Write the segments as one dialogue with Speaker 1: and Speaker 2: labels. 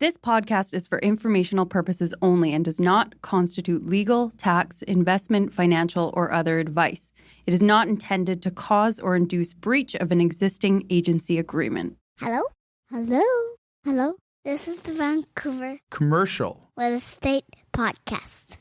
Speaker 1: This podcast is for informational purposes only and does not constitute legal, tax, investment, financial, or other advice. It is not intended to cause or induce breach of an existing agency agreement.
Speaker 2: Hello? Hello? Hello? This is the Vancouver
Speaker 3: Commercial
Speaker 2: Real Estate Podcast.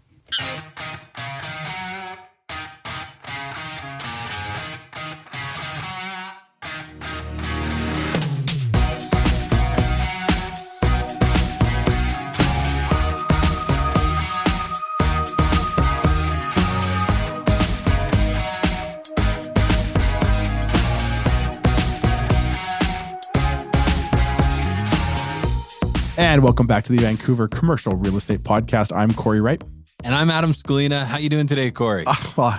Speaker 3: And welcome back to the Vancouver Commercial Real Estate Podcast. I'm Cory Wright.
Speaker 4: And I'm Adam Scalina. How you doing today, Cory?
Speaker 3: Well,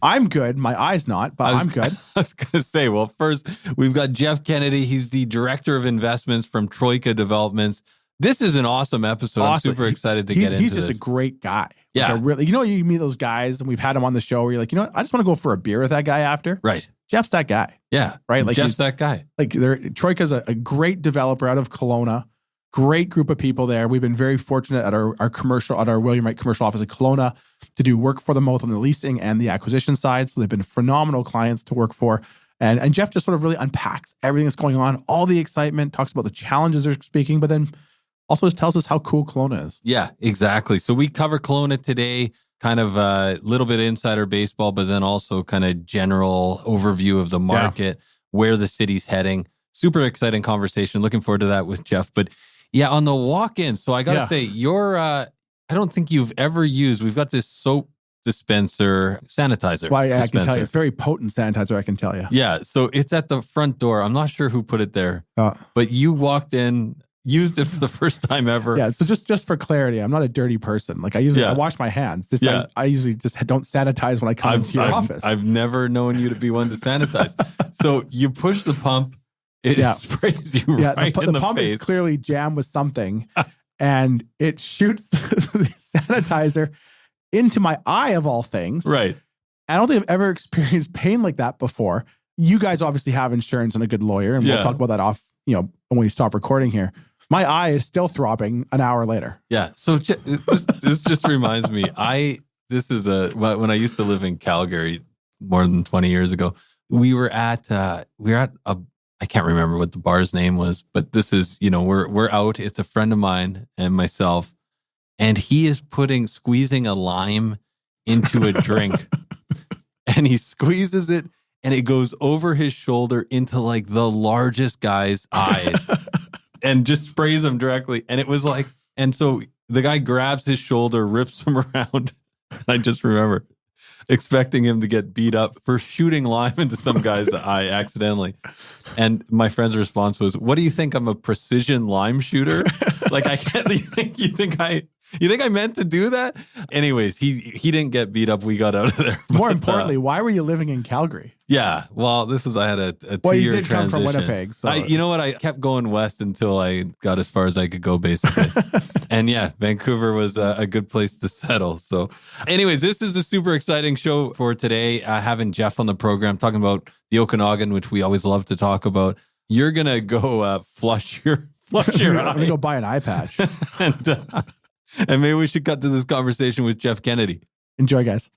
Speaker 3: I'm good. My eye's not, but I'm good.
Speaker 4: I was going to say, well, first, we've got Jeff Kennedy. He's the Director of Investments from Troika Developments. This is an awesome episode.
Speaker 3: Awesome.
Speaker 4: I'm super excited to get into this.
Speaker 3: He's just a great guy.
Speaker 4: Yeah.
Speaker 3: Like you meet those guys, and we've had him on the show where you're like, you know what? I just want to go for a beer with that guy after.
Speaker 4: Right.
Speaker 3: Jeff's that guy.
Speaker 4: Yeah.
Speaker 3: Right? Like
Speaker 4: Jeff's that guy.
Speaker 3: Like Troika's a great developer out of Kelowna. Great group of people there. We've been very fortunate at our William Wright commercial office in Kelowna to do work for them both on the leasing and the acquisition side. So they've been phenomenal clients to work for. And Jeff just sort of really unpacks everything that's going on, all the excitement, talks about the challenges they're speaking, but then also just tells us how cool Kelowna is.
Speaker 4: Yeah, exactly. So we cover Kelowna today, kind of a little bit insider baseball, but then also kind of general overview of the market, where the city's heading. Super exciting conversation. Looking forward to that with Jeff. But yeah, on the walk-in, so I got to say, I don't think you've ever used, we've got this soap dispenser sanitizer.
Speaker 3: Well, I can tell you, it's very potent sanitizer, I can tell you.
Speaker 4: Yeah, so it's at the front door. I'm not sure who put it there, but you walked in, used it for the first time ever.
Speaker 3: Yeah, so just for clarity, I'm not a dirty person. Like I wash my hands. I usually just don't sanitize when I come into your office.
Speaker 4: I've never known you to be one to sanitize. So you push the pump. It sprays you right in the face.
Speaker 3: The pump is clearly jammed with something, and it shoots the sanitizer into my eye, of all things.
Speaker 4: Right.
Speaker 3: I don't think I've ever experienced pain like that before. You guys obviously have insurance and a good lawyer, and we'll talk about that when we stop recording here. My eye is still throbbing an hour later.
Speaker 4: Yeah. So this just reminds me, when I used to live in Calgary more than 20 years ago, we were at I can't remember what the bar's name was, but this is, we're out. It's a friend of mine and myself, and he is squeezing a lime into a drink, and he squeezes it, and it goes over his shoulder into like the largest guy's eyes, and just sprays him directly. And it was like, and so the guy grabs his shoulder, rips him around. I just remember expecting him to get beat up for shooting lime into some guy's eye accidentally. And my friend's response was, "What do you think? I'm a precision lime shooter? Like, I can't, you think I meant to do that?" Anyways, he didn't get beat up. We got out of there.
Speaker 3: More importantly, why were you living in Calgary?
Speaker 4: Yeah. Well, I had a 2-year transition.
Speaker 3: Well, you did come from Winnipeg. So.
Speaker 4: You know what? I kept going west until I got as far as I could go, basically. And yeah, Vancouver was a good place to settle. So anyways, this is a super exciting show for today. Having Jeff on the program, talking about the Okanagan, which we always love to talk about. You're going to go flush your eye.
Speaker 3: I'm going to go buy an eye patch.
Speaker 4: And maybe we should cut to this conversation with Jeff Kennedy.
Speaker 3: Enjoy, guys.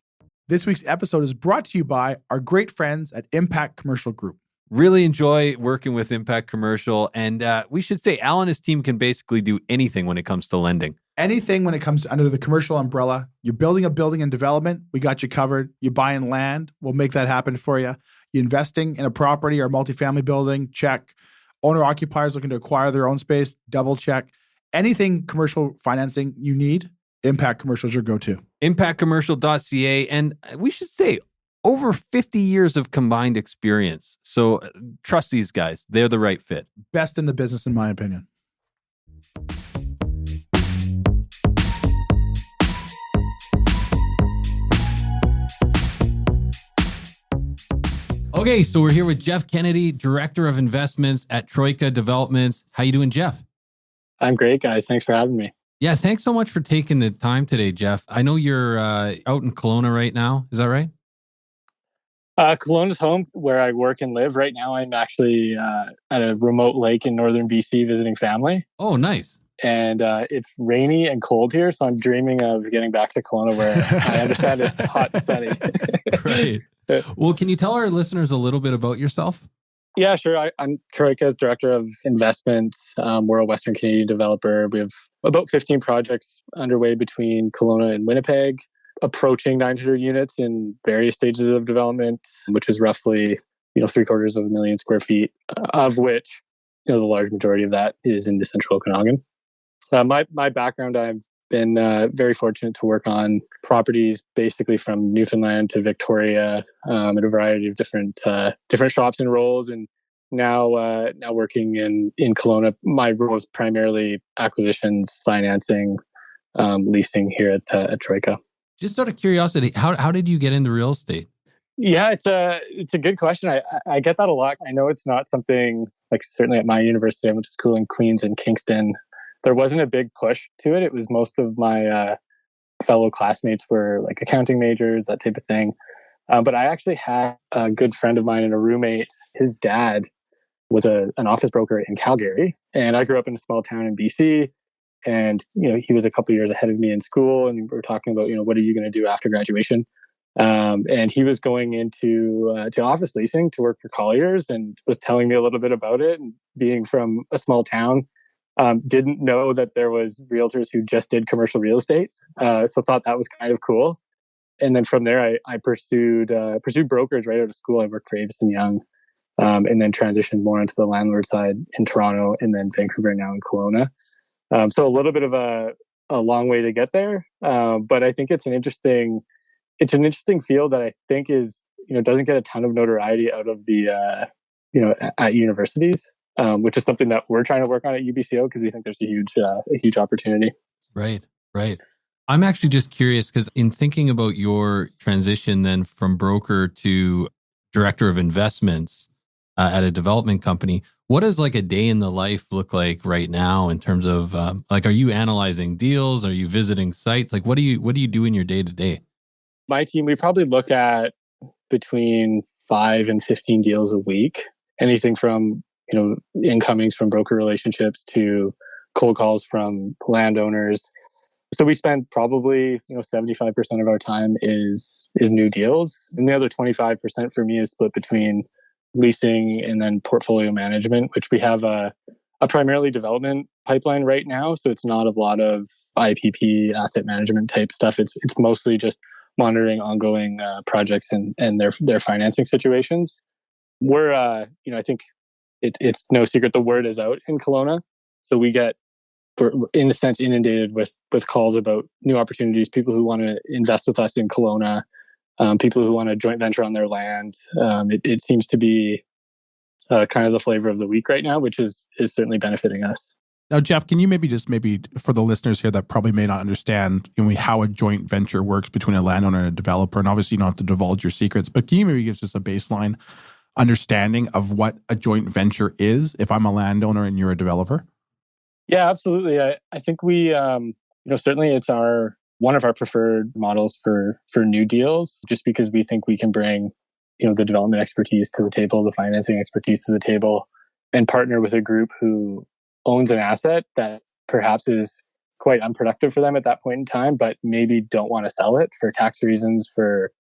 Speaker 3: This week's episode is brought to you by our great friends at Impact Commercial Group.
Speaker 4: Really enjoy working with Impact Commercial. And we should say Al and his team can basically do anything when it comes to lending.
Speaker 3: Anything when it comes to under the commercial umbrella. You're building a building in development, we got you covered. You're buying land, we'll make that happen for you. You're investing in a property or multifamily building, check. Owner-occupiers looking to acquire their own space, double check. Anything commercial financing you need, Impact Commercial is your go-to.
Speaker 4: ImpactCommercial.ca. And we should say over 50 years of combined experience. So trust these guys. They're the right fit.
Speaker 3: Best in the business, in my opinion.
Speaker 4: Okay, so we're here with Jeff Kennedy, Director of Investments at Troika Developments. How you doing, Jeff?
Speaker 5: I'm great, guys. Thanks for having me.
Speaker 4: Yeah, thanks so much for taking the time today, Jeff. I know you're out in Kelowna right now. Is that right?
Speaker 5: Kelowna's home where I work and live. Right now, I'm actually at a remote lake in northern BC visiting family.
Speaker 4: Oh, nice.
Speaker 5: and it's rainy and cold here. So I'm dreaming of getting back to Kelowna, where I understand it's hot and sunny.
Speaker 4: Right. Well, can you tell our listeners a little bit about yourself?
Speaker 5: Yeah, sure. I'm Troika's Director of Investments. We're a Western Canadian developer. We have about 15 projects underway between Kelowna and Winnipeg, approaching 900 units in various stages of development, which is roughly 750,000 square feet, of which the large majority of that is in the central Okanagan. My background, I've been very fortunate to work on properties basically from Newfoundland to Victoria, in a variety of different shops and roles. And now working in Kelowna, my role is primarily acquisitions, financing, leasing here at Troika.
Speaker 4: Just out of curiosity, how did you get into real estate?
Speaker 5: Yeah, it's a good question. I get that a lot. I know it's not something like, certainly at my university, I went to school in Queens and Kingston. There wasn't a big push to it. It was most of my fellow classmates were like accounting majors, that type of thing. But I actually had a good friend of mine and a roommate. His dad was an office broker in Calgary, and I grew up in a small town in BC. And he was a couple of years ahead of me in school, and we were talking about what are you going to do after graduation. And he was going into to office leasing to work for Colliers, and was telling me a little bit about it. And being from a small town, didn't know that there was realtors who just did commercial real estate. So thought that was kind of cool. And then from there, I pursued brokerage right out of school. I worked for Avison Young, and then transitioned more into the landlord side in Toronto, and then Vancouver, now in Kelowna. So a little bit of a long way to get there. But I think it's an interesting field that I think is, doesn't get a ton of notoriety out of the, at universities, which is something that we're trying to work on at UBCO, because we think there's a huge opportunity.
Speaker 4: Right. I'm actually just curious because in thinking about your transition then from broker to director of investments at a development company, what does like a day in the life look like right now in terms of are you analyzing deals? Are you visiting sites? Like what do you do in your day to day?
Speaker 5: My team, we probably look at between 5 and 15 deals a week, anything from incomings from broker relationships to cold calls from landowners. So we spend probably 75% of our time is new deals, and the other 25% for me is split between leasing and then portfolio management, which we have a primarily development pipeline right now. So it's not a lot of IPP asset management type stuff. It's mostly just monitoring ongoing projects and their financing situations. We're I think it's no secret the word is out in Kelowna, so we're in a sense inundated with calls about new opportunities, people who want to invest with us in Kelowna, people who want to joint venture on their land. It seems to be kind of the flavor of the week right now, which is certainly benefiting us.
Speaker 3: Now, Jeff, can you maybe for the listeners here that probably may not understand how a joint venture works between a landowner and a developer, and obviously you don't have to divulge your secrets, but can you maybe give us just a baseline understanding of what a joint venture is if I'm a landowner and you're a developer?
Speaker 5: Yeah, absolutely. I think we, certainly it's one of our preferred models for new deals, just because we think we can bring, the development expertise to the table, the financing expertise to the table, and partner with a group who owns an asset that perhaps is quite unproductive for them at that point in time, but maybe don't want to sell it for tax reasons, for,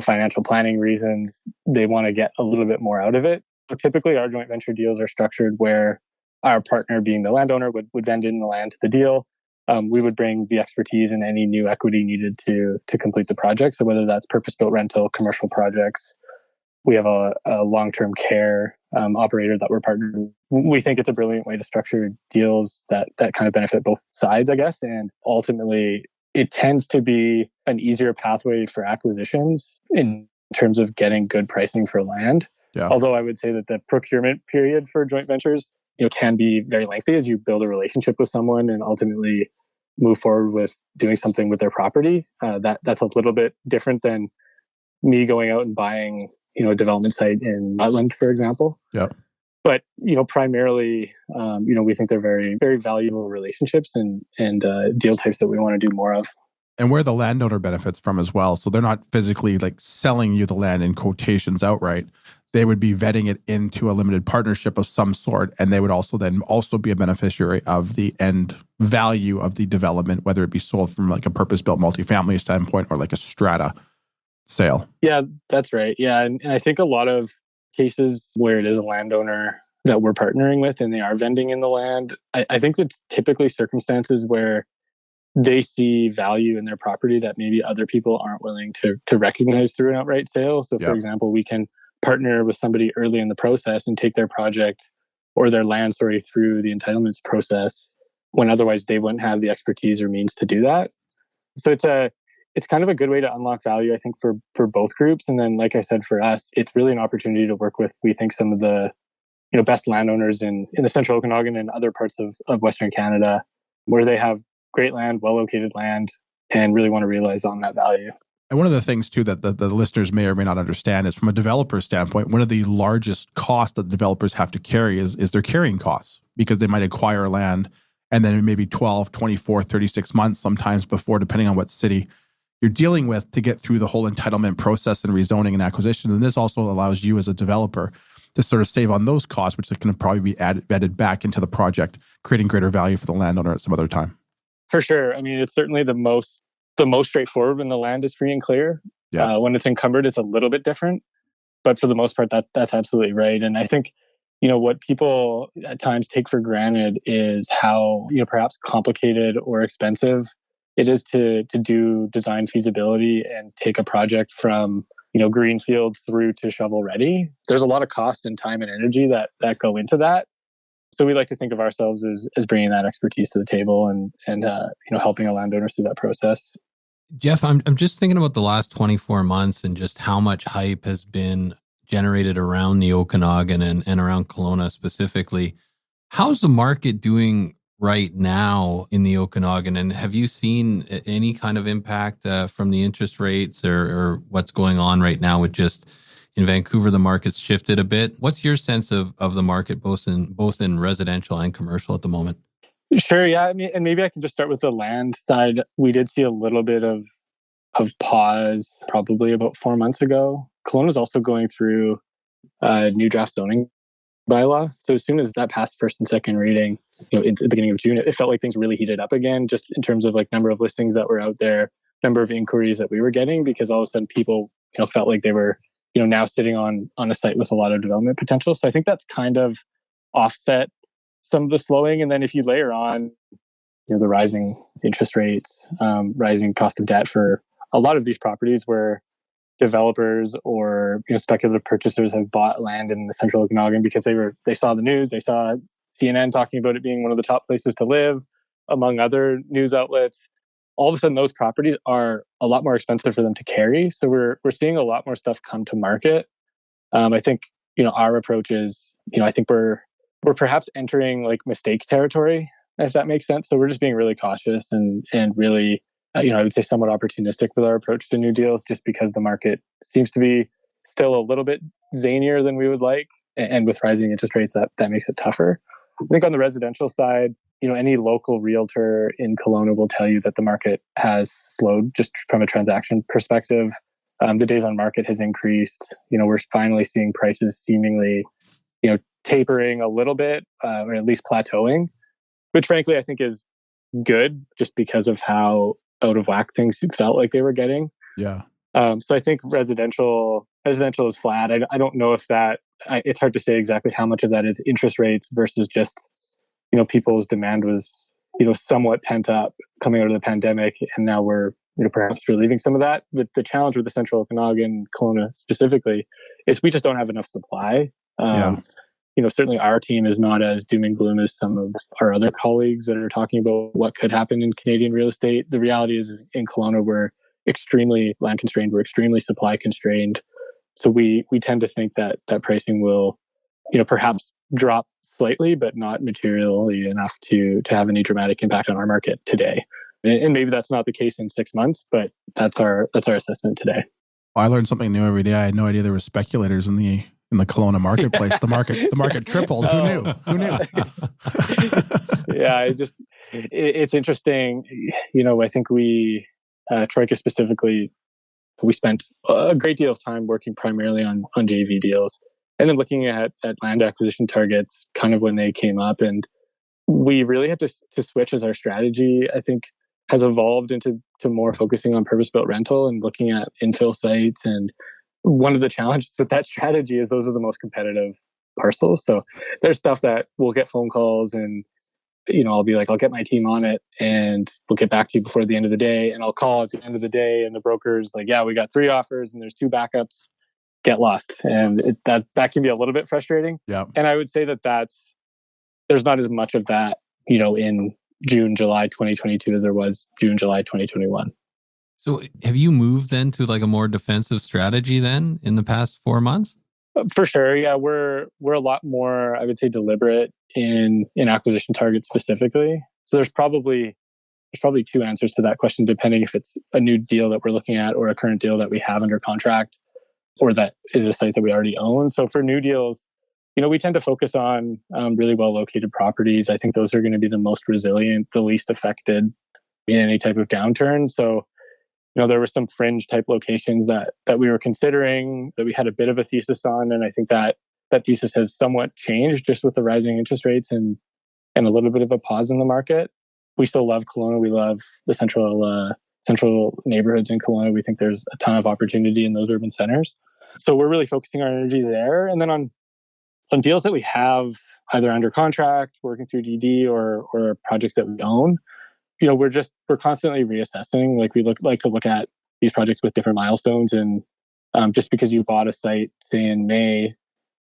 Speaker 5: financial planning reasons. They want to get a little bit more out of it. So typically our joint venture deals are structured where our partner, being the landowner, would vend in the land to the deal. We would bring the expertise and any new equity needed to complete the project. So whether that's purpose-built rental, commercial projects, we have a long-term care operator that we're partnered with. We think it's a brilliant way to structure deals that kind of benefit both sides, I guess. And ultimately, it tends to be an easier pathway for acquisitions in terms of getting good pricing for land. Yeah. Although I would say that the procurement period for joint ventures can be very lengthy as you build a relationship with someone and ultimately move forward with doing something with their property. That's a little bit different than me going out and buying, a development site in Rutland, for example.
Speaker 3: Yeah.
Speaker 5: But, primarily, we think they're very, very valuable relationships and deal types that we want to do more of.
Speaker 3: And where the landowner benefits from as well. So they're not physically like selling you the land in quotations outright. they would be vetting it into a limited partnership of some sort, and they would also then be a beneficiary of the end value of the development, whether it be sold from like a purpose-built multifamily standpoint or like a strata sale.
Speaker 5: Yeah, that's right. Yeah, and I think a lot of cases where it is a landowner that we're partnering with and they are vending in the land, I think it's typically circumstances where they see value in their property that maybe other people aren't willing to recognize through an outright sale. So, for example, we can partner with somebody early in the process and take their project or their land, through the entitlements process when otherwise they wouldn't have the expertise or means to do that. So it's kind of a good way to unlock value, I think, for both groups. And then, like I said, for us, it's really an opportunity to work with, we think, some of the best landowners in the central Okanagan and other parts of Western Canada, where they have great land, well-located land, and really want to realize on that value.
Speaker 3: And one of the things, too, that the listeners may or may not understand is from a developer standpoint, one of the largest costs that developers have to carry is their carrying costs, because they might acquire land and then maybe 12, 24, 36 months sometimes before, depending on what city you're dealing with, to get through the whole entitlement process and rezoning and acquisition. And this also allows you as a developer to sort of save on those costs, which can probably be vetted back into the project, creating greater value for the landowner at some other time.
Speaker 5: For sure. I mean, it's certainly the most straightforward when the land is free and clear.
Speaker 3: Yeah.
Speaker 5: When it's encumbered, it's a little bit different. But for the most part, that's absolutely right. And I think, what people at times take for granted is how, perhaps complicated or expensive it is to do design feasibility and take a project from, greenfield through to shovel ready. There's a lot of cost and time and energy that go into that. So we like to think of ourselves as bringing that expertise to the table and helping a landowner through that process.
Speaker 4: Jeff, I'm just thinking about the last 24 months and just how much hype has been generated around the Okanagan and around Kelowna specifically. How's the market doing right now in the Okanagan? And have you seen any kind of impact from the interest rates or what's going on right now with just in Vancouver, the market's shifted a bit. What's your sense of the market, both in residential and commercial at the moment?
Speaker 5: Sure. Yeah. I mean, and maybe I can just start with the land side. We did see a little bit of pause probably about 4 months ago. Kelowna is also going through a new draft zoning bylaw. So as soon as that passed first and second reading, in the beginning of June, it felt like things really heated up again, just in terms of like number of listings that were out there, number of inquiries that we were getting, because all of a sudden people, felt like they were, now sitting on a site with a lot of development potential. So I think that's kind of offset some of the slowing. And then if you layer on, the rising interest rates, rising cost of debt for a lot of these properties where developers or speculative purchasers have bought land in the central Okanagan because they saw the news, they saw CNN talking about it being one of the top places to live, among other news outlets. All of a sudden, those properties are a lot more expensive for them to carry. So we're seeing a lot more stuff come to market. I think our approach is I think we're perhaps entering like mistake territory, if that makes sense. So we're just being really cautious and really I would say somewhat opportunistic with our approach to new deals, just because the market seems to be still a little bit zanier than we would like. And with rising interest rates, that makes it tougher. I think on the residential side, any local realtor in Kelowna will tell you that the market has slowed just from a transaction perspective. The days on market has increased. We're finally seeing prices seemingly, tapering a little bit, or at least plateauing, which frankly I think is good, just because of how out of whack things felt like they were getting.
Speaker 3: Yeah.
Speaker 5: So I think residential is flat. I don't know if it's hard to say exactly how much of that is interest rates versus just, people's demand was, somewhat pent up coming out of the pandemic. And now we're, perhaps relieving some of that. But the challenge with the central Okanagan, Kelowna specifically, is we just don't have enough supply. Certainly our team is not as doom and gloom as some of our other colleagues that are talking about what could happen in Canadian real estate. The reality is in Kelowna, we're extremely land constrained. We're extremely supply constrained. So we tend to think that pricing will, perhaps drop slightly, but not materially enough to have any dramatic impact on our market today. And maybe that's not the case in 6 months, but that's our assessment today.
Speaker 3: Well, I learned something new every day. I had no idea there were speculators in the Kelowna marketplace. The market tripled. Who knew?
Speaker 5: Yeah, it's interesting. I think we, Troika specifically, we spent a great deal of time working primarily on JV deals. And then looking at land acquisition targets kind of when they came up. And we really had to switch as our strategy, I think, has evolved into more focusing on purpose-built rental and looking at infill sites. And one of the challenges with that strategy is those are the most competitive parcels. So there's stuff that we'll get phone calls and, I'll be like, I'll get my team on it and we'll get back to you before the end of the day. And I'll call at the end of the day and the broker's like, yeah, we got 3 offers and there's 2 backups, get lost. And that can be a little bit frustrating.
Speaker 3: Yeah.
Speaker 5: And I would say there's not as much of that, in June, July 2022 as there was June, July 2021.
Speaker 4: So have you moved then to like a more defensive strategy then in the past 4 months?
Speaker 5: For sure. Yeah. We're a lot more, I would say, deliberate in acquisition targets specifically. So there's probably 2 answers to that question, depending if it's a new deal that we're looking at or a current deal that we have under contract or that is a site that we already own. So for new deals, we tend to focus on really well located properties. I think those are going to be the most resilient, the least affected in any type of downturn. So, there were some fringe type locations that we were considering that we had a bit of a thesis on. And I think that thesis has somewhat changed just with the rising interest rates and a little bit of a pause in the market. We still love Kelowna. We love the central neighborhoods in Kelowna. We think there's a ton of opportunity in those urban centers. So we're really focusing our energy there. And then on deals that we have either under contract, working through DD or projects that we own, we're constantly reassessing. Like we like to look at these projects with different milestones. And just because you bought a site, say in May,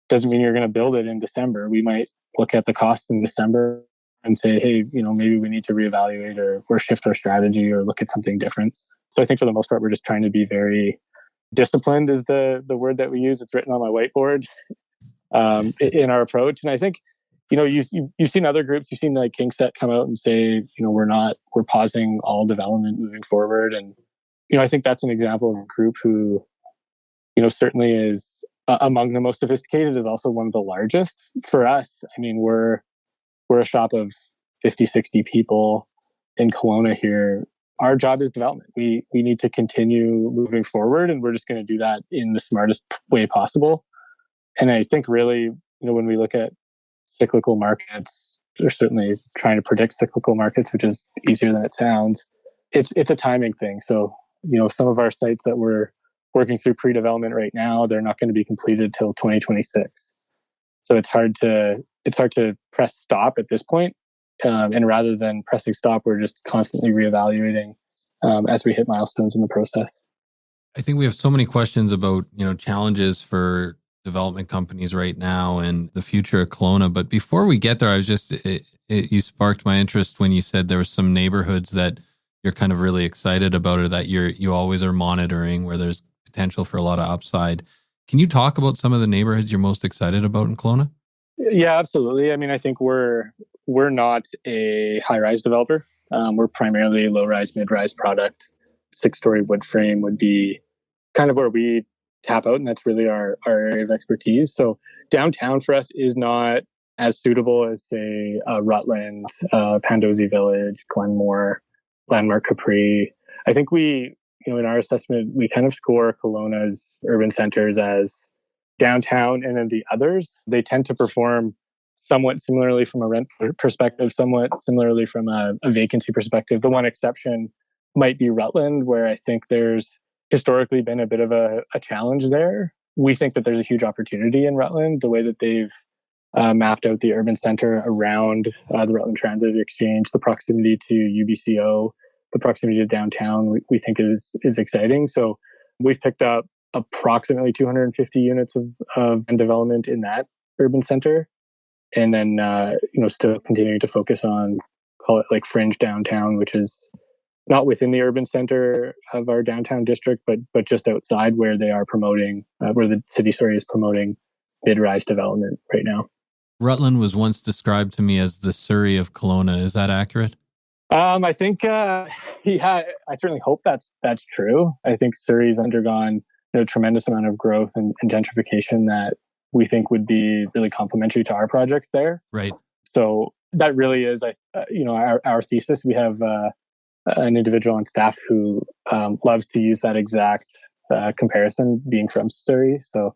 Speaker 5: doesn't mean you're going to build it in December. We might look at the cost in December and say, hey, maybe we need to reevaluate or shift our strategy or look at something different. So I think for the most part, we're just trying to be very disciplined is the word that we use. It's written on my whiteboard in our approach. And I think, you've seen other groups, you've seen like Kingset come out and say, we're pausing all development moving forward. And, I think that's an example of a group who, certainly is among the most sophisticated, is also one of the largest. For us, I mean, we're a shop of 50, 60 people in Kelowna here. Our job is development. We need to continue moving forward, and we're just going to do that in the smartest way possible. And I think really, when we look at cyclical markets, they're certainly trying to predict cyclical markets, which is easier than it sounds. It's a timing thing. So, some of our sites that we're working through pre-development right now, they're not going to be completed till 2026. So it's hard to press stop at this point. And rather than pressing stop, we're just constantly reevaluating as we hit milestones in the process.
Speaker 4: I think we have so many questions about, challenges for development companies right now and the future of Kelowna. But before we get there, you sparked my interest when you said there were some neighborhoods that you're kind of really excited about or that you always are monitoring where there's potential for a lot of upside. Can you talk about some of the neighborhoods you're most excited about in Kelowna?
Speaker 5: Yeah, absolutely. I mean, I think we're not a high-rise developer. We're primarily a low-rise, mid-rise product. 6-story wood frame would be kind of where we tap out, and that's really our area of expertise. So downtown for us is not as suitable as, say, Rutland, Pandosy Village, Glenmore, Landmark Capri. I think we, in our assessment, we kind of score Kelowna's urban centers as downtown, and then the others, they tend to perform somewhat similarly from a rent perspective, somewhat similarly from a vacancy perspective. The one exception might be Rutland, where I think there's historically been a bit of a challenge there. We think that there's a huge opportunity in Rutland, the way that they've mapped out the urban center around the Rutland Transit Exchange, the proximity to UBCO, the proximity to downtown, we think is exciting. So we've picked up approximately 250 units of development in that urban center. And then, still continuing to focus on, call it like fringe downtown, which is not within the urban center of our downtown district, but just outside where they are promoting, where the city, is promoting mid-rise development right now.
Speaker 4: Rutland was once described to me as the Surrey of Kelowna. Is that accurate?
Speaker 5: I think, I certainly hope that's true. I think Surrey's undergone a tremendous amount of growth and gentrification that we think would be really complementary to our projects there.
Speaker 4: Right.
Speaker 5: So that really is, our thesis. We have an individual on staff who loves to use that exact comparison, being from Surrey. So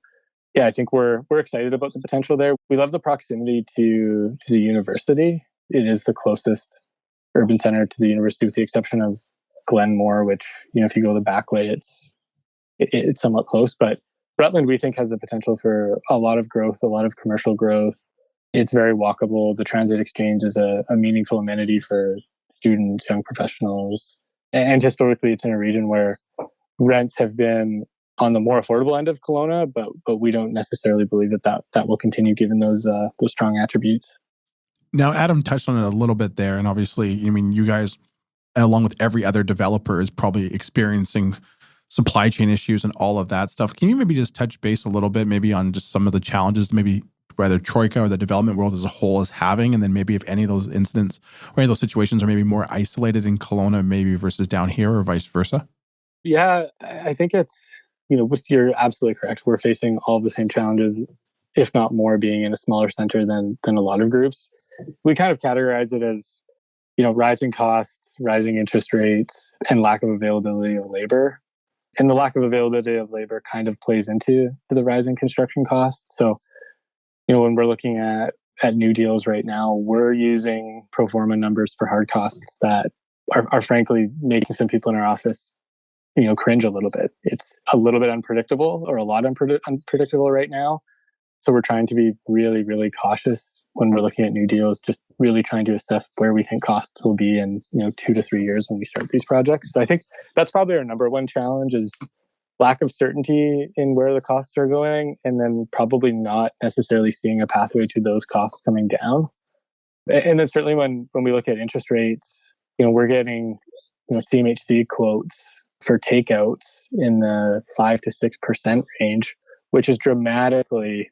Speaker 5: yeah, I think we're excited about the potential there. We love the proximity to the university. It is the closest urban center to the university, with the exception of Glenmore, which, if you go the back way, it's somewhat close. But Rutland, we think, has the potential for a lot of growth, a lot of commercial growth. It's very walkable. The transit exchange is a meaningful amenity for students, young professionals. And historically, it's in a region where rents have been on the more affordable end of Kelowna, but we don't necessarily believe that will continue given those strong attributes.
Speaker 3: Now, Adam touched on it a little bit there, and obviously, you guys, along with every other developer, is probably experiencing supply chain issues and all of that stuff. Can you maybe just touch base a little bit, maybe on just some of the challenges, maybe whether Troika or the development world as a whole is having, and then maybe if any of those incidents or any of those situations are maybe more isolated in Kelowna, maybe versus down here, or vice versa?
Speaker 5: Yeah, I think it's, you're absolutely correct. We're facing all the same challenges, if not more, being in a smaller center than a lot of groups. We kind of categorize it as, rising costs, rising interest rates, and lack of availability of labor. And the lack of availability of labor kind of plays into the rising construction costs. So, when we're looking at new deals right now, we're using pro forma numbers for hard costs that are frankly making some people in our office, cringe a little bit. It's a little bit unpredictable, or a lot unpredictable right now. So we're trying to be really, really cautious when we're looking at new deals, just really trying to assess where we think costs will be in, 2 to 3 years when we start these projects. So I think that's probably our number one challenge, is lack of certainty in where the costs are going, and then probably not necessarily seeing a pathway to those costs coming down. And then certainly when we look at interest rates, we're getting, CMHC quotes for takeouts in the 5 to 6% range, which is dramatically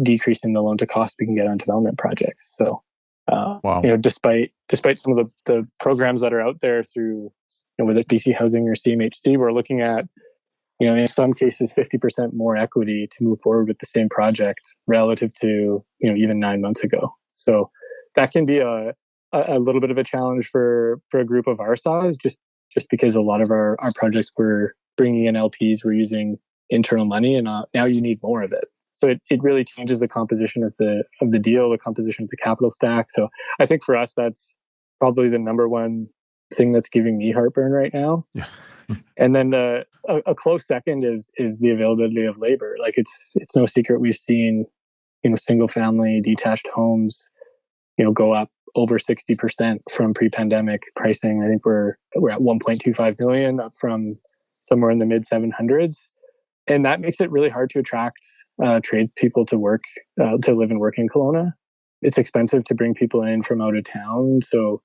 Speaker 5: decreasing the loan to cost we can get on development projects. So,
Speaker 3: Wow.
Speaker 5: Despite some of the programs that are out there through, whether it's BC Housing or CMHC, we're looking at, in some cases, 50% more equity to move forward with the same project relative to, even 9 months ago. So that can be a little bit of a challenge for a group of our size, just because a lot of our projects, we're bringing in LPs, we're using internal money, and now you need more of it. So it really changes the composition of the deal, the composition of the capital stack. So I think for us, that's probably the number one thing that's giving me heartburn right now.
Speaker 3: Yeah.
Speaker 5: And then a close second is the availability of labor. Like it's no secret we've seen, single family detached homes, go up over 60% from pre-pandemic pricing. I think we're at 1.25 million, up from somewhere in the mid 700s. And that makes it really hard to attract trade people to work, to live and work in Kelowna. It's expensive to bring people in from out of town. So,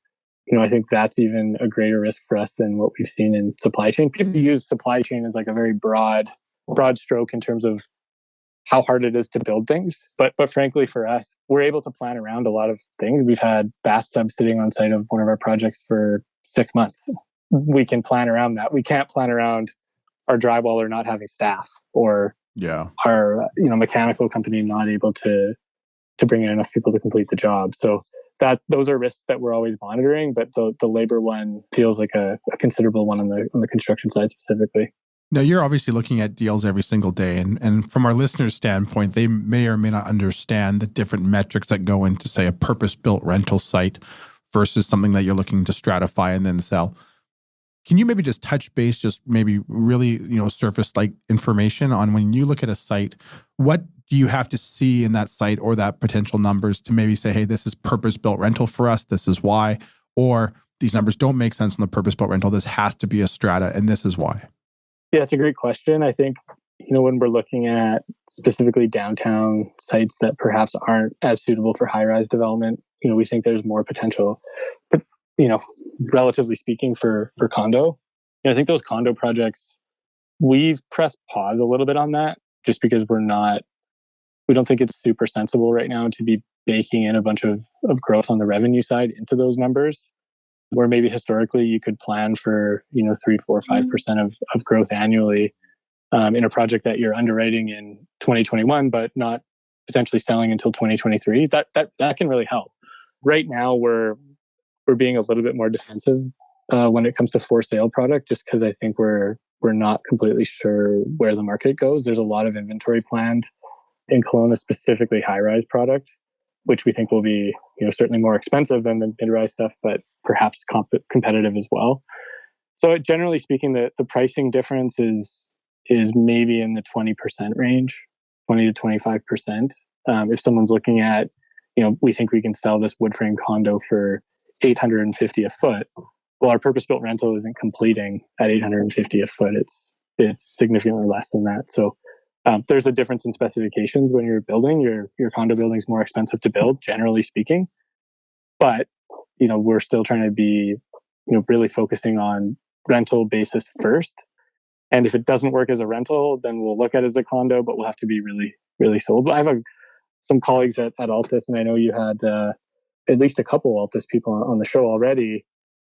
Speaker 5: I think that's even a greater risk for us than what we've seen in supply chain. People use supply chain as like a very broad stroke in terms of how hard it is to build things. But frankly, for us, we're able to plan around a lot of things. We've had bathtubs sitting on site of one of our projects for 6 months. We can plan around that. We can't plan around our drywaller not having staff, or our mechanical company not able to bring in enough people to complete the job. So those are risks that we're always monitoring, but the labor one feels like a considerable one on the construction side specifically.
Speaker 3: Now, you're obviously looking at deals every single day, and from our listeners' standpoint, they may or may not understand the different metrics that go into, say, a purpose-built rental site versus something that you're looking to stratify and then sell. Can you maybe just touch base, just maybe really, surface like information on, when you look at a site, what do you have to see in that site or that potential numbers to maybe say, hey, this is purpose-built rental for us, this is why, or these numbers don't make sense on the purpose-built rental, this has to be a strata, and this is why?
Speaker 5: Yeah, it's a great question. I think, when we're looking at specifically downtown sites that perhaps aren't as suitable for high-rise development, we think there's more potential, but, relatively speaking, for condo. I think those condo projects, we've pressed pause a little bit on that, just because we don't think it's super sensible right now to be baking in a bunch of growth on the revenue side into those numbers, where maybe historically you could plan for, 3, 4, 5% of growth annually in a project that you're underwriting in 2021, but not potentially selling until 2023. That can really help. Right now, we're being a little bit more defensive when it comes to for sale product, just because I think we're not completely sure where the market goes. There's a lot of inventory planned in Kelowna, specifically high-rise product, which we think will be, certainly more expensive than the mid-rise stuff, but perhaps competitive as well. So generally speaking, the pricing difference is maybe in the 20% range, 20 to 25%. If someone's looking at, we think we can sell this wood frame condo for $850 a foot. Well, our purpose-built rental isn't completing at $850 a foot. It's significantly less than that. So there's a difference in specifications when you're building. Your condo building is more expensive to build, generally speaking. But, we're still trying to be, really focusing on rental basis first. And if it doesn't work as a rental, then we'll look at it as a condo, but we'll have to be really, really sold. I have some colleagues at Altus, and I know you had at least a couple Altus people on the show already,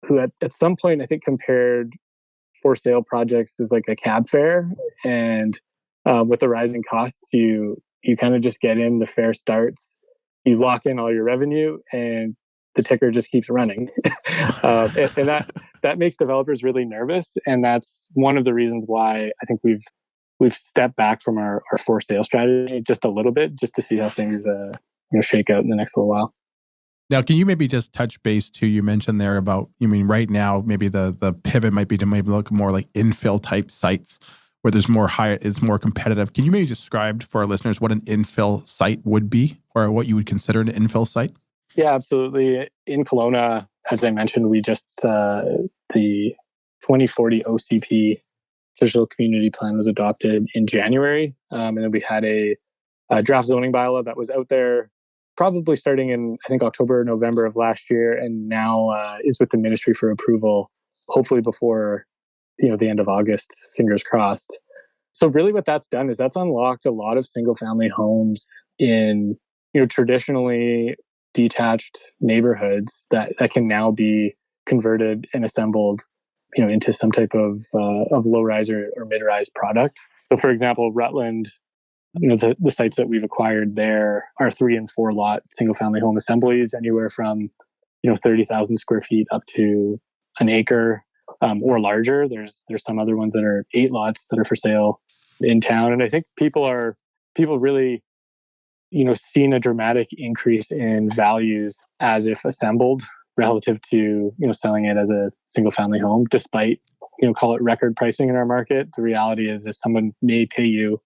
Speaker 5: who at some point, I think, compared for sale projects as like a cab fare. And with the rising costs, you kind of just get in, the fare starts, you lock in all your revenue, and the ticker just keeps running. And that makes developers really nervous. And that's one of the reasons why I think we've stepped back from our for sale strategy just a little bit, just to see how things shake out in the next little while.
Speaker 3: Now, can you maybe just touch base too? You mentioned there about, right now, maybe the pivot might be to maybe look more like infill type sites where there's it's more competitive. Can you maybe describe for our listeners what an infill site would be, or what you would consider an infill site?
Speaker 5: Yeah, absolutely. In Kelowna, as I mentioned, we just, the 2040 OCP official community plan was adopted in January. And then we had a draft zoning bylaw that was out there probably starting in, I think, October, November of last year, and now is with the ministry for approval, hopefully before, the end of August, fingers crossed. So really what that's done is that's unlocked a lot of single family homes in, traditionally detached neighborhoods that can now be converted and assembled, into some type of low rise or mid rise product. So for example, Rutland, the sites that we've acquired there are 3 and 4 lot single family home assemblies, anywhere from 30,000 square feet up to an acre or larger. There's some other ones that are 8 lots that are for sale in town, and I think people really seen a dramatic increase in values as if assembled relative to selling it as a single family home, despite call it record pricing in our market. The reality is, if someone may pay you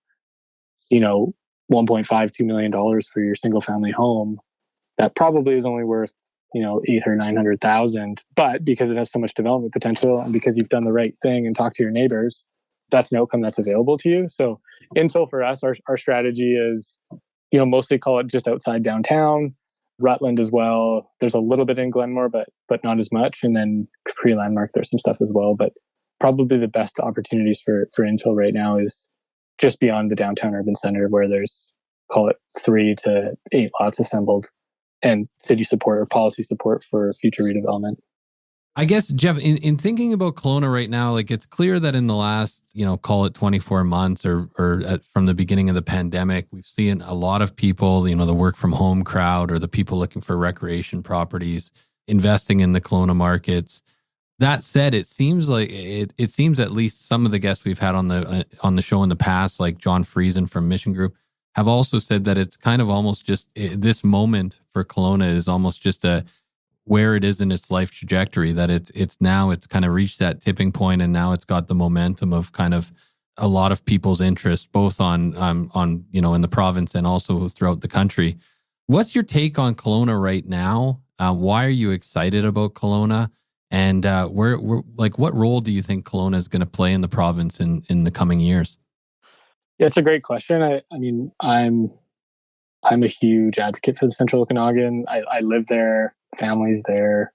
Speaker 5: $1.5-2 million for your single family home, that probably is only worth, 800,000 or 900,000. But because it has so much development potential, and because you've done the right thing and talked to your neighbors, that's an outcome that's available to you. So infill for us, our strategy is, mostly call it just outside downtown. Rutland as well. There's a little bit in Glenmore, but not as much. And then Capri Landmark, there's some stuff as well. But probably the best opportunities for infill right now is just beyond the downtown urban center, where there's, call it 3 to 8 lots assembled, and city support or policy support for future redevelopment.
Speaker 4: I guess, Jeff, in thinking about Kelowna right now, like, it's clear that in the last, call it 24 months or from the beginning of the pandemic, we've seen a lot of people, the work from home crowd, or the people looking for recreation properties, investing in the Kelowna markets. That said, it seems like it seems at least some of the guests we've had on the show in the past, like John Friesen from Mission Group, have also said that it's kind of almost just this moment for Kelowna is almost just where it is in its life trajectory, that it's kind of reached that tipping point, and now it's got the momentum of kind of a lot of people's interest, both on in the province and also throughout the country. What's your take on Kelowna right now? Why are you excited about Kelowna? And what role do you think Kelowna is going to play in the province in the coming years?
Speaker 5: Yeah, it's a great question. I mean, I'm a huge advocate for the Central Okanagan. I live there, families there.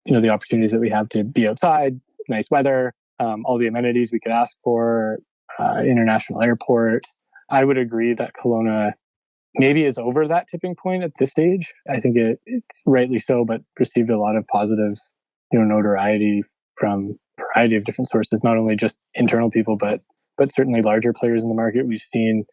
Speaker 5: The opportunities that we have to be outside, nice weather, all the amenities we could ask for, international airport. I would agree that Kelowna maybe is over that tipping point at this stage. I think it's rightly so, but received a lot of positive, notoriety from a variety of different sources, not only just internal people, but certainly larger players in the market. We've seen,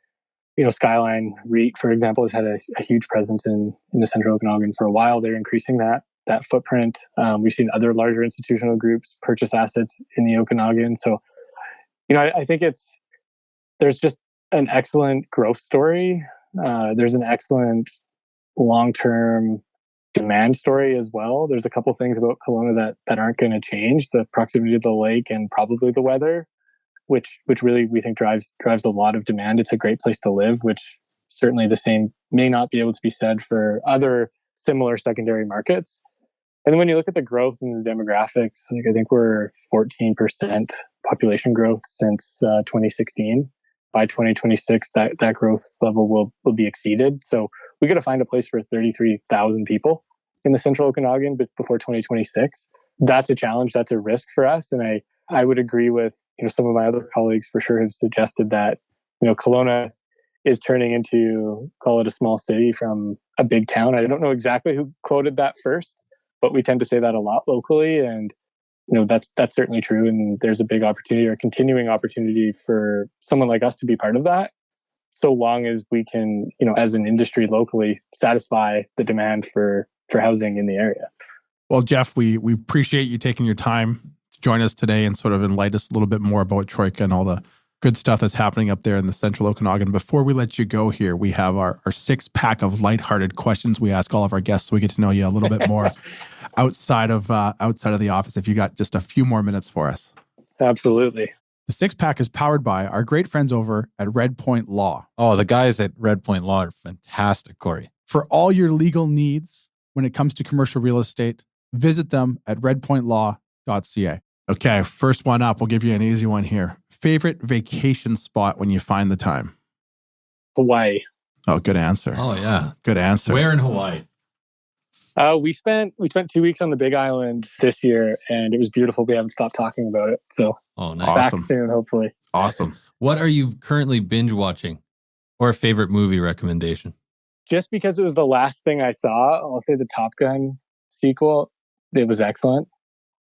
Speaker 5: Skyline REIT, for example, has had a huge presence in the Central Okanagan for a while. They're increasing that footprint. We've seen other larger institutional groups purchase assets in the Okanagan. So, I think there's just an excellent growth story There's an excellent long-term demand story as well. There's a couple things about Kelowna that aren't going to change: the proximity to the lake and probably the weather, which really we think drives a lot of demand. It's a great place to live, which certainly the same may not be able to be said for other similar secondary markets. And then when you look at the growth and the demographics, like I think we're 14% population growth since 2016. By 2026, that growth level will be exceeded. So we got to find a place for 33,000 people in the Central Okanagan before 2026. That's a challenge. That's a risk for us. And I would agree with some of my other colleagues for sure have suggested that Kelowna is turning into, call it a small city from a big town. I don't know exactly who quoted that first, but we tend to say that a lot locally, and that's certainly true. And there's a big opportunity or continuing opportunity for someone like us to be part of that, so long as we can, as an industry locally, satisfy the demand for housing in the area.
Speaker 3: Well, Jeff, we appreciate you taking your time to join us today and sort of enlighten us a little bit more about Troika and all the good stuff that's happening up there in the Central Okanagan. Before we let you go here, we have our 6-pack of lighthearted questions we ask all of our guests so we get to know you a little bit more outside of the office, if you got just a few more minutes for us.
Speaker 5: Absolutely.
Speaker 3: The 6-pack is powered by our great friends over at Red Point Law.
Speaker 6: Oh, the guys at Red Point Law are fantastic, Cory.
Speaker 3: For all your legal needs when it comes to commercial real estate, visit them at redpointlaw.ca. Okay, first one up. We'll give you an easy one here. Favorite vacation spot when you find the time?
Speaker 5: Hawaii.
Speaker 3: Oh, good answer.
Speaker 4: Oh, yeah.
Speaker 3: Good answer.
Speaker 4: Where in Hawaii?
Speaker 5: We spent 2 weeks on the Big Island this year, and it was beautiful. We haven't stopped talking about it. So
Speaker 4: nice.
Speaker 5: Back
Speaker 3: Awesome.
Speaker 5: soon, hopefully.
Speaker 3: Awesome.
Speaker 4: What are you currently binge watching, or a favorite movie recommendation?
Speaker 5: Just because it was the last thing I saw, I'll say the Top Gun sequel. It was excellent.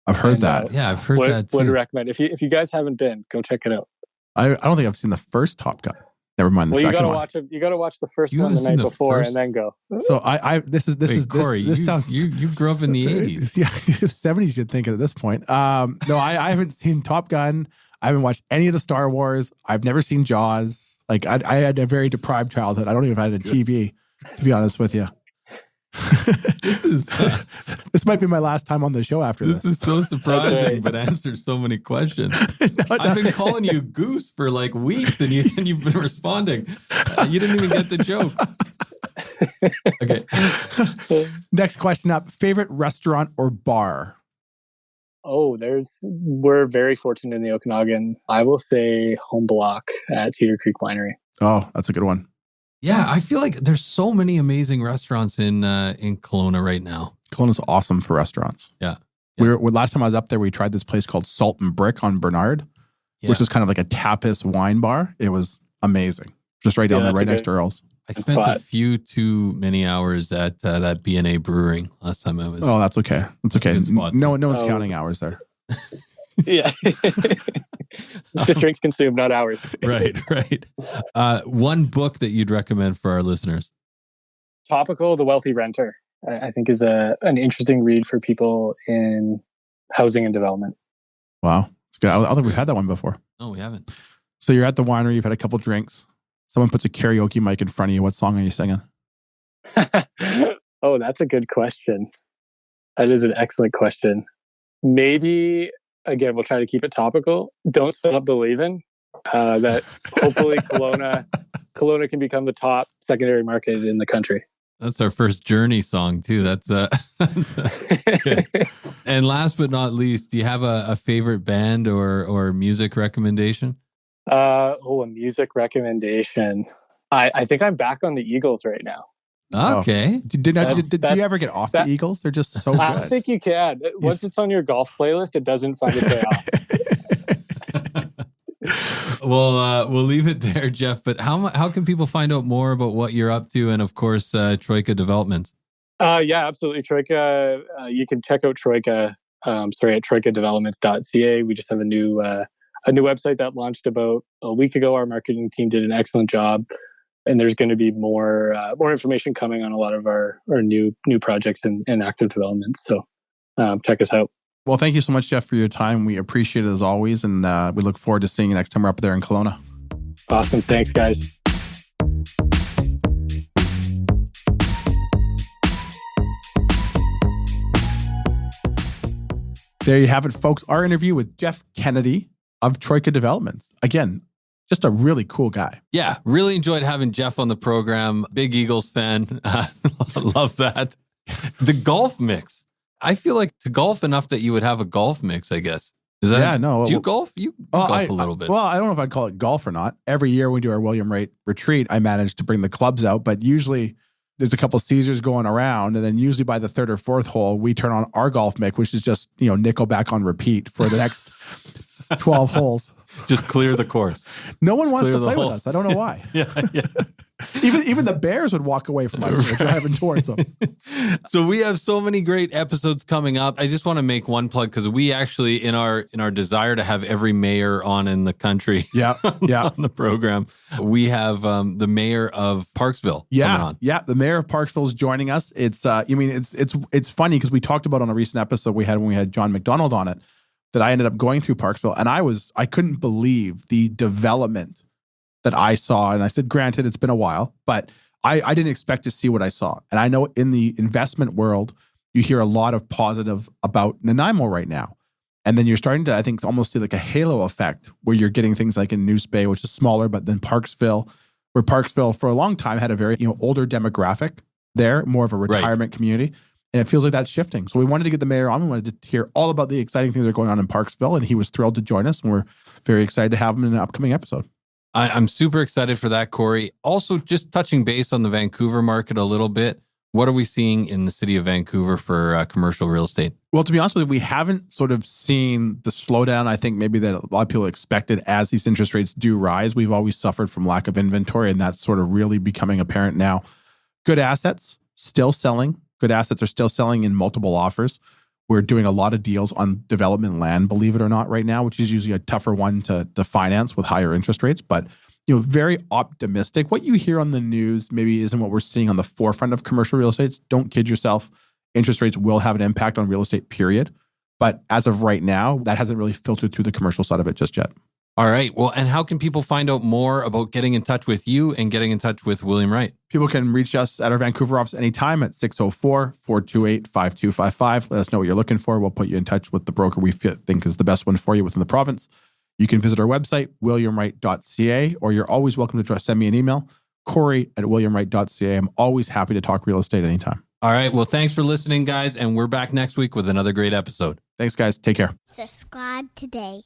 Speaker 3: I've heard that.
Speaker 4: Yeah, I've heard that too.
Speaker 5: Would recommend. If you guys haven't been, go check it out.
Speaker 3: I don't think I've seen the first Top Gun. Never mind the second one.
Speaker 5: You gotta watch the first
Speaker 4: You
Speaker 5: one the
Speaker 4: haven't seen
Speaker 5: night
Speaker 4: the
Speaker 5: before
Speaker 4: first-
Speaker 5: and then go.
Speaker 3: So this
Speaker 4: Cory,
Speaker 3: this sounds
Speaker 4: you grew up in the 80s.
Speaker 3: Yeah, 70s you'd think at this point. No, I haven't seen Top Gun. I haven't watched any of the Star Wars. I've never seen Jaws. Like I had a very deprived childhood. I don't even have a TV, to be honest with you. This might be my last time on the show after this.
Speaker 4: This is so surprising,
Speaker 5: Okay.
Speaker 4: but answers so many questions.
Speaker 3: No.
Speaker 4: I've been calling you Goose for like weeks, and you've been responding. You didn't even get the joke. Okay.
Speaker 3: Next question up. Favorite restaurant or bar?
Speaker 5: Oh, we're very fortunate in the Okanagan. I will say Home Block at Cedar Creek Winery.
Speaker 3: Oh, that's a good one.
Speaker 4: Yeah, I feel like there's so many amazing restaurants in Kelowna right now.
Speaker 3: Kelowna's awesome for restaurants.
Speaker 4: Yeah.
Speaker 3: Last time I was up there, we tried this place called Salt and Brick on Bernard, which is kind of like a tapas wine bar. It was amazing. Just right down there, right next to Earl's.
Speaker 4: I spent a few too many hours at that B&A Brewing last time I was.
Speaker 3: Oh, that's okay. That's okay.
Speaker 4: a good spot,
Speaker 3: No one's counting hours there.
Speaker 5: Yeah. Just drinks consumed, not ours.
Speaker 4: Right. One book that you'd recommend for our listeners?
Speaker 5: Topical, The Wealthy Renter, I think is an interesting read for people in housing and development.
Speaker 3: Wow. It's good. I don't think we've had that one before.
Speaker 4: No, we haven't.
Speaker 3: So you're at the winery, you've had a couple drinks. Someone puts a karaoke mic in front of you. What song are you singing?
Speaker 5: Oh, that's a good question. That is an excellent question. Maybe, again, we'll try to keep it topical. Don't Stop Believing. That hopefully Kelowna can become the top secondary market in the country.
Speaker 4: That's our first Journey song too. That's good. And last but not least, do you have a favorite band or music recommendation?
Speaker 5: A music recommendation. I think I'm back on the Eagles right now.
Speaker 4: Okay.
Speaker 3: Did you ever get off the Eagles? They're just so good.
Speaker 5: I think you can. Once it's on your golf playlist, it doesn't find its way off.
Speaker 4: Well, we'll leave it there, Jeff. But how can people find out more about what you're up to, and of course, Troika Developments?
Speaker 5: Yeah, absolutely. Troika. You can check out Troika. At troikadevelopments.ca. We just have a new website that launched about a week ago. Our marketing team did an excellent job, and there's going to be more information coming on a lot of our new projects and active developments. So check us out.
Speaker 3: Well, thank you so much, Jeff, for your time. We appreciate it as always, and we look forward to seeing you next time we're up there in Kelowna.
Speaker 5: Awesome. Thanks, guys.
Speaker 3: There you have it, folks. Our interview with Jeff Kennedy of Troika Developments. Again, just a really cool guy.
Speaker 4: Yeah, really enjoyed having Jeff on the program. Big Eagles fan. Love that. The golf mix. I feel like to golf enough that you would have a golf mix, I guess. Is that,
Speaker 3: Yeah, no.
Speaker 4: Do you golf? You golf a little bit.
Speaker 3: Well, I don't know if I'd call it golf or not. Every year we do our William Wright retreat, I manage to bring the clubs out, but usually there's a couple of Caesars going around, and then usually by the third or fourth hole, we turn on our golf mix, which is just, Nickelback on repeat for the next 12 holes.
Speaker 4: Just clear the course.
Speaker 3: No one wants to play with us. I don't know why.
Speaker 4: Yeah.
Speaker 3: Even the Bears would walk away from us when we're driving towards them.
Speaker 4: So we have so many great episodes coming up. I just want to make one plug because we actually, in our desire to have every mayor on in the country,
Speaker 3: on
Speaker 4: the program, we have the mayor of Parksville coming on.
Speaker 3: Yeah, the mayor of Parksville is joining us. It's it's funny because we talked about on a recent episode we had when we had John McDonald on it that I ended up going through Parksville, and I couldn't believe the development that I saw. And I said, granted, it's been a while, but I didn't expect to see what I saw. And I know in the investment world, you hear a lot of positive about Nanaimo right now. And then you're starting to, I think, almost see like a halo effect where you're getting things like in News Bay, which is smaller, but then Parksville, where Parksville for a long time had a very older demographic there, more of a retirement community. And it feels like that's shifting. So we wanted to get the mayor on. We wanted to hear all about the exciting things that are going on in Parksville. And he was thrilled to join us. And we're very excited to have him in an upcoming episode.
Speaker 4: I'm super excited for that, Cory. Also, just touching base on the Vancouver market a little bit. What are we seeing in the city of Vancouver for commercial real estate?
Speaker 3: Well, to be honest with you, we haven't sort of seen the slowdown, I think maybe that a lot of people expected as these interest rates do rise. We've always suffered from lack of inventory, and that's sort of really becoming apparent now. Good assets still selling. Good assets are still selling in multiple offers. We're doing a lot of deals on development land, believe it or not, right now, which is usually a tougher one to finance with higher interest rates. But very optimistic. What you hear on the news maybe isn't what we're seeing on the forefront of commercial real estate. Don't kid yourself. Interest rates will have an impact on real estate, period. But as of right now, that hasn't really filtered through the commercial side of it just yet.
Speaker 4: All right. Well, and how can people find out more about getting in touch with you and getting in touch with William Wright?
Speaker 3: People can reach us at our Vancouver office anytime at 604-428-5255. Let us know what you're looking for. We'll put you in touch with the broker we think is the best one for you within the province. You can visit our website, williamwright.ca, or you're always welcome to send me an email, Cory@williamwright.ca. I'm always happy to talk real estate anytime.
Speaker 4: All right. Well, thanks for listening, guys. And we're back next week with another great episode.
Speaker 3: Thanks, guys. Take care.
Speaker 2: Subscribe today.